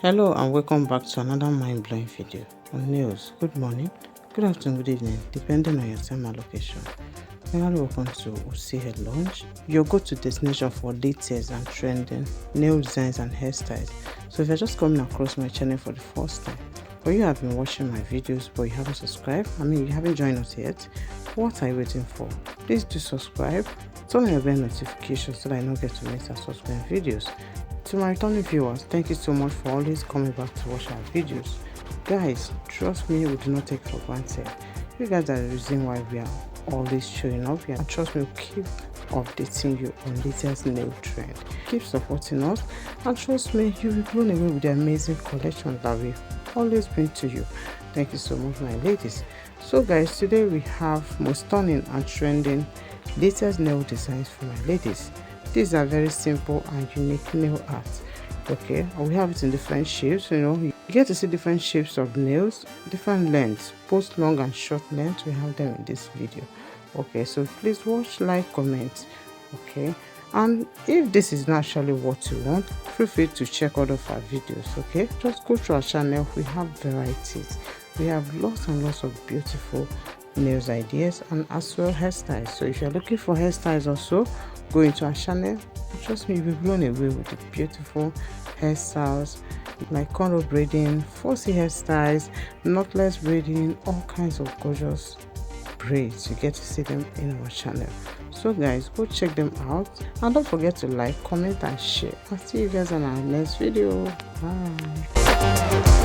Hello and welcome back to another mind-blowing video on nails. Good morning, good afternoon, good evening, depending on your time and location. Finally, welcome to Usi Hair Lounge, your go-to destination for latest and trending nail designs and hairstyles. So if you're just coming across my channel for the first time, or you have been watching my videos but you haven't subscribed, you haven't joined us yet, what are you waiting for? Please do subscribe, turn on your bell notifications so that I don't get to miss our subsequent videos. To my returning viewers, thank you so much for always coming back to watch our videos. Guys, trust me, we do not take for granted. You guys are the reason why we are always showing up here, and trust me, we'll keep updating you on latest nail trend. Keep supporting us, and trust me, you'll be blown away with the amazing collection that we always bring to you. Thank you so much, my ladies. So guys, today we have most stunning and trending latest nail designs for my ladies. These are very simple and unique nail art. Okay, we have it in different shapes. You get to see different shapes of nails, different lengths, both long and short lengths. We have them in this video. Okay, so please watch, like, comment. Okay, and if this is not actually what you want, feel free to check out of our videos. Okay, just go to our channel. We have varieties. We have lots and lots of beautiful nails ideas and as well hairstyles. So if you're looking for hairstyles also, go into our channel. Trust me, you'll be blown away with the beautiful hairstyles like cornrow braiding, 4C hairstyles, knotless braiding, all kinds of gorgeous braids. You get to see them in our channel. So guys, go check them out and don't forget to like, comment and share. I'll see you guys on our next video. Bye.